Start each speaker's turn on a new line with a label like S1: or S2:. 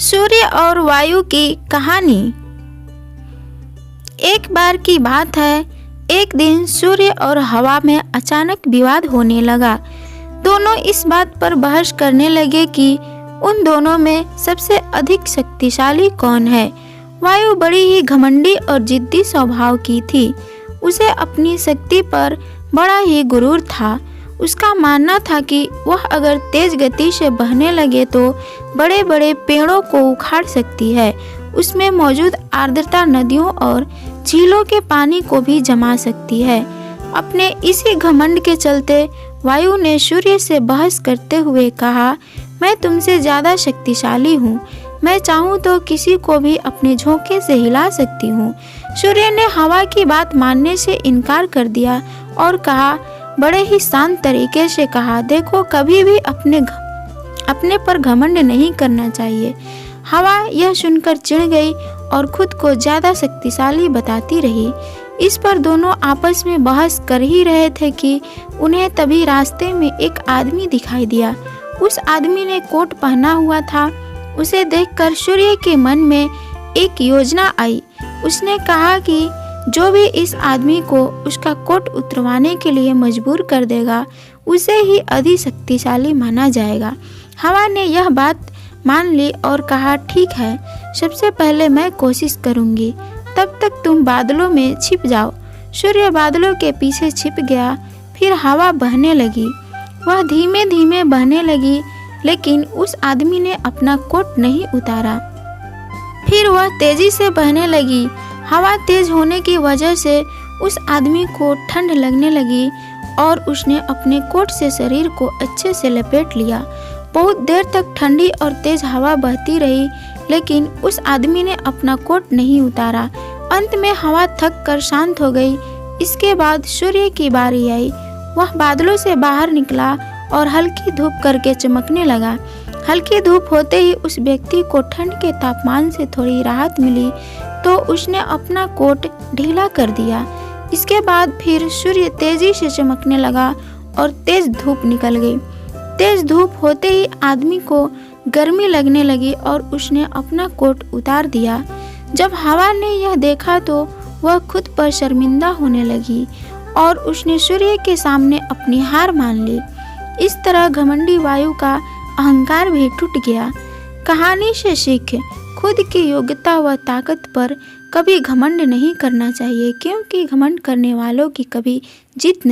S1: सूर्य और वायु की कहानी। एक बार की बात है, एक दिन सूर्य और हवा में अचानक विवाद होने लगा। दोनों इस बात पर बहस करने लगे कि उन दोनों में सबसे अधिक शक्तिशाली कौन है। वायु बड़ी ही घमंडी और जिद्दी स्वभाव की थी। उसे अपनी शक्ति पर बड़ा ही गुरूर था। उसका मानना था कि वह अगर तेज गति से बहने लगे तो बड़े बड़े पेड़ों को उखाड़ सकती है। उसमें मौजूद आर्द्रता नदियों और झीलों के पानी को भी जमा सकती है। अपने इसी घमंड के चलते वायु ने सूर्य से बहस करते हुए कहा, मैं तुमसे ज़्यादा शक्तिशाली हूँ। मैं चाहूँ तो किसी को भी अपने झोंके से हिला सकती हूँ। सूर्य ने हवा की बात मानने से इनकार कर दिया और कहा, बड़े ही शांत तरीके से कहा, देखो कभी भी अपने पर घमंड नहीं करना चाहिए। हवा यह सुनकर चिढ़ गई और खुद को ज़्यादा शक्तिशाली बताती रही। इस पर दोनों आपस में बहस कर ही रहे थे कि उन्हें तभी रास्ते में एक आदमी दिखाई दिया। उस आदमी ने कोट पहना हुआ था। उसे देखकर सूर्य के मन में एक योजना आई। उसने कहा कि जो भी इस आदमी को उसका कोट उतरवाने के लिए मजबूर कर देगा, उसे ही अधिक शक्तिशाली माना जाएगा। हवा ने यह बात मान ली और कहा, ठीक है, सबसे पहले मैं कोशिश करूंगी, तब तक तुम बादलों में छिप जाओ। सूर्य बादलों के पीछे छिप गया। फिर हवा बहने लगी। वह धीमे धीमे बहने लगी, लेकिन उस आदमी ने अपना कोट नहीं उतारा। फिर वह तेजी से बहने लगी। हवा तेज होने की वजह से उस आदमी को ठंड लगने लगी और उसने अपने कोट से शरीर को अच्छे से लपेट लिया। बहुत देर तक ठंडी और तेज हवा बहती रही, लेकिन उस आदमी ने अपना कोट नहीं उतारा। अंत में हवा थक कर शांत हो गई। इसके बाद सूर्य की बारी आई। वह बादलों से बाहर निकला और हल्की धूप करके चमकने लगा। हल्की धूप होते ही उस व्यक्ति को ठंड के तापमान से थोड़ी राहत मिली, तो उसने अपना कोट ढीला कर दिया। इसके बाद फिर सूर्य तेजी से चमकने लगा और तेज धूप निकल गई। तेज धूप होते ही आदमी को गर्मी लगने लगी और उसने अपना कोट उतार दिया। जब हवा ने यह देखा तो वह खुद पर शर्मिंदा होने लगी और उसने सूर्य के सामने अपनी हार मान ली। इस तरह घमंडी वायु का अहंकार भी टूट गया। कहानी से सीख, खुद की योग्यता व ताकत पर कभी घमंड नहीं करना चाहिए, क्योंकि घमंड करने वालों की कभी जीत नहीं।